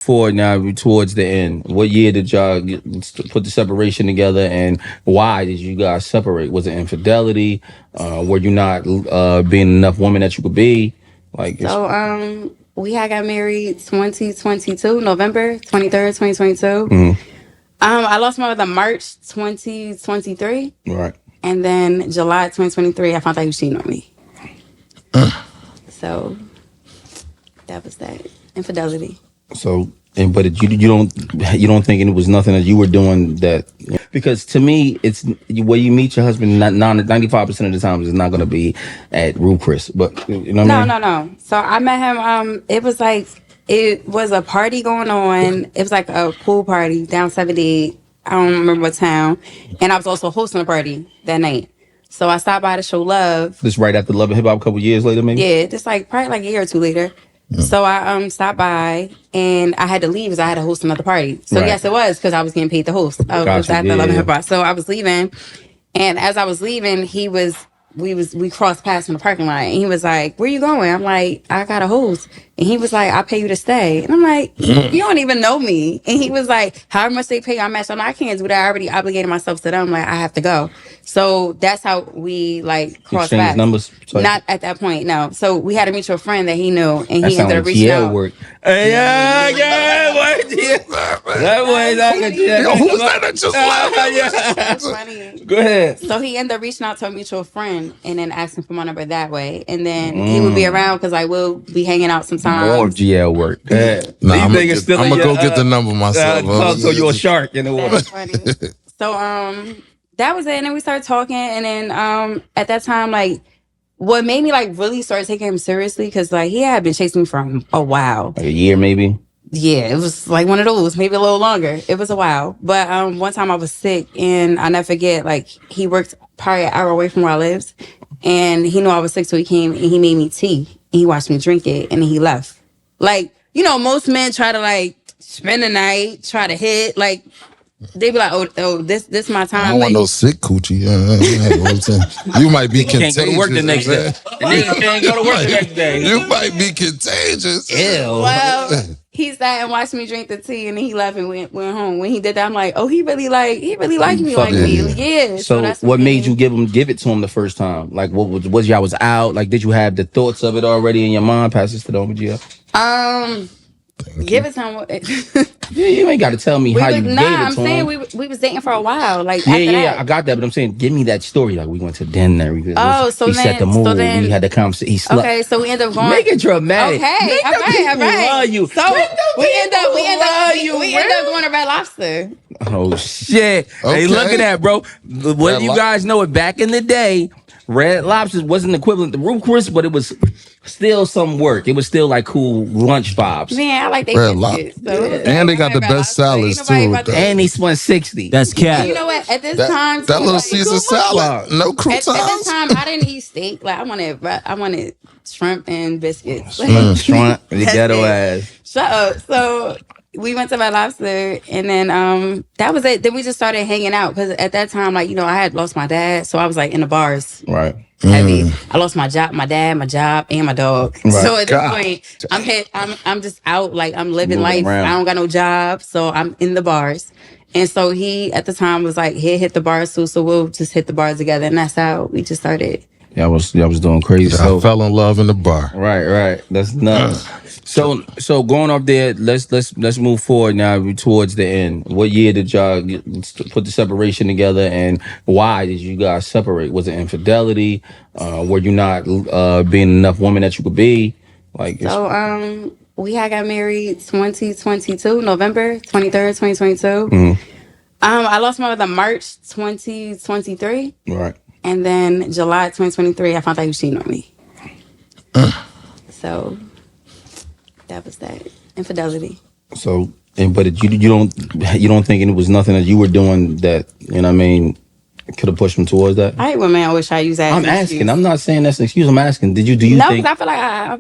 forward now towards the end, what year did y'all put the separation together, and why did you guys separate? Was it infidelity? Were you not being enough woman that you could be? We had got married 2022, November 23rd, 2022. Mm-hmm. I lost my mother March 2023. Right. And then July 2023, I found out he was cheating on me. So that was that. Infidelity. So, but you don't think it was nothing that you were doing that, because to me it's where you meet your husband 95% of the time is not going to be at Ruth Chris, but you know what I mean? No. So I met him. It was a party going on. It was like a pool party down 78. I don't remember what town, and I was also hosting a party that night. So I stopped by to show love. This right after Love and Hip Hop, a couple years later, maybe. Yeah, just probably like a year or two later. So I stopped by, and I had to leave because I had to host another party. So yes, it was because I was getting paid to host. I was at the Love and Hip Hop. So I was leaving, and as I was leaving, we crossed paths in the parking lot, and he was like, "Where you going?" I'm like, "I got a host," and he was like, "I'll pay you to stay," and I'm like, "You don't even know me," and he was like, "However much they pay, I match." I'm like, "I can't do that. I already obligated myself to them. Like, I have to go." So that's how we crossed paths. Numbers? Not at that point, no. So we had a mutual friend that he knew, and he ended up reaching out. Work. Yeah, that was like a who was that just laughed? That's funny. Go ahead. So he ended up reaching out to a mutual friend and then asking for my number that way. And then he would be around because I will be hanging out sometimes. More GL work. Nah, I'm gonna go get the number myself. So you're a shark in the water. That's funny. So that was it. And then we started talking. And then at that time, what made me really start taking him seriously, because he had been chasing me for a while. Like a year, maybe? Yeah, it was one of those, maybe a little longer. It was a while. But one time I was sick, and I never forget, he worked probably an hour away from where I lived, and he knew I was sick, so he came and he made me tea, and he watched me drink it, and then he left. Most men try to spend the night, try to hit, they be like, oh, this my time. I don't want no sick coochie. You might be contagious. Can't go to work the next day. Can't go to work the next day. You might be contagious. Ew. Well, he sat and watched me drink the tea, and then he left and went home. When he did that, I'm like, oh, he really liked me like me. Yeah. So that's what made you give it to him the first time? What was y'all was out? Did you have the thoughts of it already in your mind? Pass this to the OMG. Give it to him. Yeah, you ain't got to tell me how you gave it to him. I'm saying we was dating for a while. Yeah, I got that, but I'm saying, give me that story. We went to dinner. We set the mood. We had the conversation. He slept. Okay, so we ended up going. Make it dramatic. Okay, all right. Love you. So we end up going to Red Lobster. Oh shit! Okay. Hey, look at that, bro. What you guys know? It back in the day, Red Lobster wasn't equivalent to Ruth Chris, but it was still some work. It was still cool lunch vibes. Man, I like they biscuits. And they got the best salads too. And he spent 60. That's cat. You know what? At this time, that little Caesar salad, no croutons. At this time, I didn't eat steak. I wanted shrimp and biscuits. Shrimp, the ghetto ass. Shut up. So we went to Red Lobster, and then that was it. Then we just started hanging out because at that time, I had lost my dad, so I was in the bars. Right. Heavy. I lost my job, my dad, my job, and my dog. Right. So at this point, I'm just out, I'm living moving life. Around. I don't got no job, so I'm in the bars. And so he at the time was he'll hit the bars too, so we'll just hit the bars together, and that's how we just started. Y'all was doing crazy. I fell in love in the bar. Right. That's nuts. So going up there, let's move forward now towards the end. What year did y'all put the separation together, and why did you guys separate? Was it infidelity? Were you not being enough woman that you could be? We had got married 2022, November 23rd, 2022. Mm-hmm. I lost my mother March 2023. Right. And then July 2023, I found out he was cheating on me. So that was that. Infidelity. So, but you don't think it was nothing that you were doing that, could have pushed him towards that? I hate when man always try to use that. I'm asking. I'm not saying that's an excuse. I'm asking. Do you think? No, because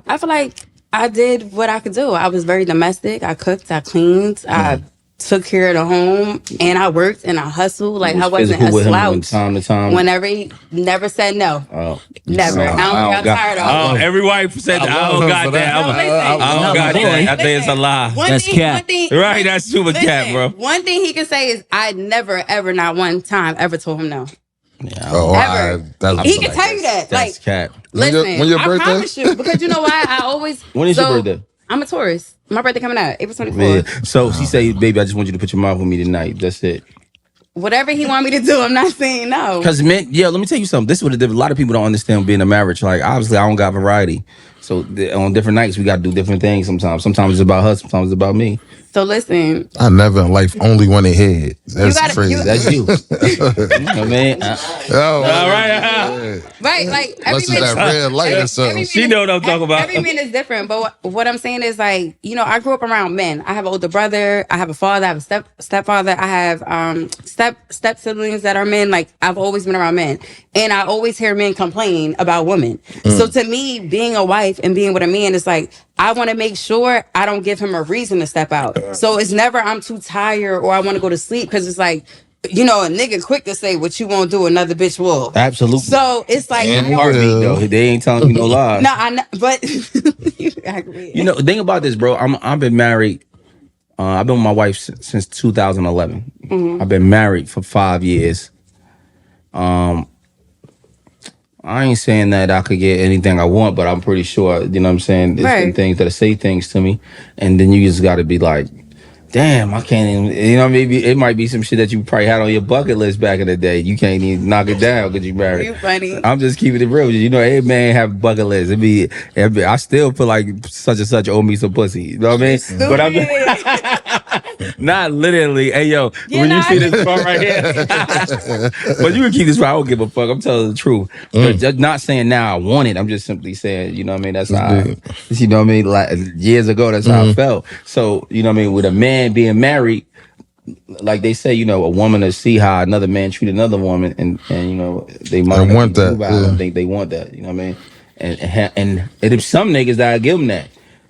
I feel like I did what I could do. I was very domestic. I cooked. I cleaned. I took care of the home, and I worked and I hustled. Like I wasn't a slouch. Time to time. Whenever he never said no. Oh, never. I got tired of it. Every wife said I don't got that. I don't got that. I think it's a lie. That's cat. Right, that's super cat, bro. One thing he can say is I never, ever, not one time, ever told him no. Yeah, ever. He can tell you that. That's like, cat. Listen, when your birthday? I promise you, because you know why? I always. When is your birthday? I'm a Taurus. My birthday coming out April 24th. Yeah. So she say, baby, I just want you to put your mouth with me tonight. That's it. Whatever he want me to do, I'm not saying no. Because men, let me tell you something. This is what a lot of people don't understand being a marriage. Like, obviously, I don't got variety. So on different nights, we got to do different things sometimes. Sometimes it's about her, sometimes it's about me. So listen. I never in life only wanted head. That's crazy. That's you. You know what I mean? All right. Right, like every man, that red light or something. She know what I'm talking about. Every man is different, but what I'm saying is like, I grew up around men. I have an older brother, I have a father, I have a stepfather, I have step siblings that are men. Like I've always been around men, and I always hear men complain about women. So to me, being a wife and being with a man is like, I want to make sure I don't give him a reason to step out. So it's never I'm too tired or I want to go to sleep, because it's like, a nigga quick to say what you won't do, another bitch will. Absolutely. So it's like, heartbeat though. They ain't telling me no lies. No, I know, but you agree. The thing about this, bro. I've been married. I've been with my wife since 2011. I've been married for 5 years. I ain't saying that I could get anything I want, but I'm pretty sure, you know what I'm saying? There's some things that say things to me. And then you just got to be like, damn, I can't even, maybe it might be some shit that you probably had on your bucket list back in the day. You can't even knock it down because you married. You funny. I'm just keeping it real with you. Every man have a bucket list. I still feel like such and such owe me some pussy. You know what I mean? Stupid. But I'm not literally. Hey, yo, when you see this part right here. But you can keep this right. I don't give a fuck. I'm telling the truth. But just not saying now I want it. I'm just simply saying, you know what I mean? That's how you know what I mean? Like years ago, that's how I felt. So, you know what I mean? With a man being married, like they say, a woman to see how another man treat another woman, and they might want that. I don't think they want that. You know what I mean? And there's some niggas that I give them that,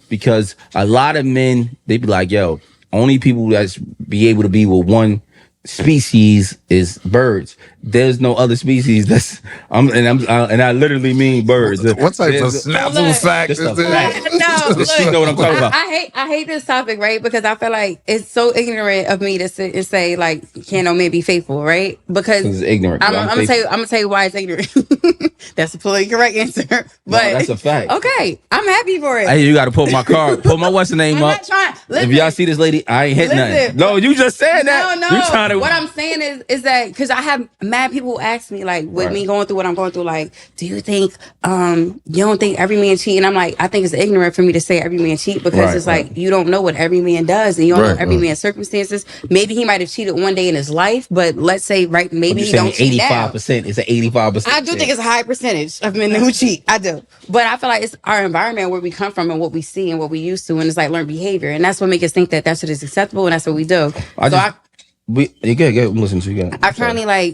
because a lot of men, they be like, yo, only people that's be able to be with one species is birds. There's no other species that's and I literally mean birds. What type of snaffle fact is this? No, look, you know what I'm talking about. I hate this topic, right? Because I feel like it's so ignorant of me to sit and say like, can no man be faithful, right? Because it's ignorant. I'm gonna tell you why it's ignorant. That's the politically correct answer. But that's a fact. Okay, I'm happy for it. Hey, you got to put my card, put my what's the name I'm up. not trying. Listen, if y'all see this lady, I ain't hit nothing. No, you just said that. No. You trying to... What I'm saying is that because I have mad people ask me like, with me going through what I'm going through, like, do you think you don't think every man cheat? And I'm like, I think it's ignorant for me to say every man cheat, because it's like you don't know what every man does, and you don't know every man's circumstances. Maybe he might have cheated one day in his life, but let's say maybe he don't cheat now. 85%. It's an 85%. I do think it's a high percentage of men who cheat. I do, but I feel like it's our environment, where we come from, and what we see, and what we used to, and it's like learned behavior, and that's what makes us think that shit is acceptable, and that's what we do. You get listen to you. I currently I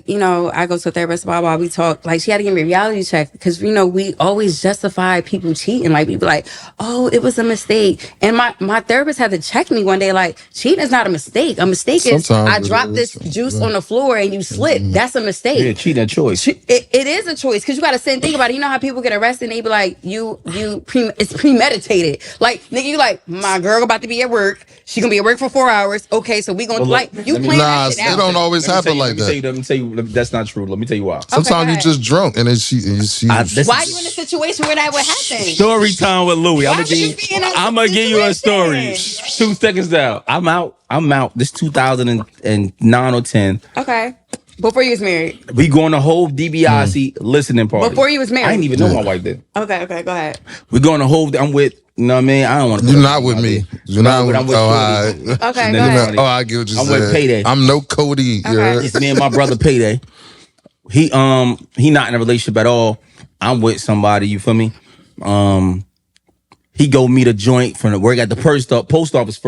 go to a therapist, blah blah. We talk, like, she had to give me a reality check, because we always justify people cheating, like people like, oh, it was a mistake, and my therapist had to check me one day, like, cheating is not a mistake. A mistake is I dropped this juice on the floor and you slipped. That's a mistake. Yeah, cheating a choice. It is a choice, because you got to sit and think about it. You know how people get arrested and they be like, it's premeditated. Like, nigga, you like, my girl about to be at work. She gonna be at work for 4 hours. Okay, so we gonna plan. Nah, it don't always happen like that. Let me tell you, that's not true. Let me tell you why. Sometimes you just drunk and then she why you in a situation where that would happen? Story time with Louie. I'm gonna give you a story. 2 seconds down. I'm out. This 2009 or 10. Okay. Before you was married. We going to whole DiBiase listening party. Before you was married. I didn't even know my wife did. Okay, go ahead. We going to whole. I'm with. You know what I mean? I don't want to. You're not with me. You're not with me. Okay, go ahead. I get what you're saying. I'm with Payday. I'm no Cody. Okay. It's me and my brother Payday. He not in a relationship at all. I'm with somebody. You feel me? He go meet a joint from the work at the post office first.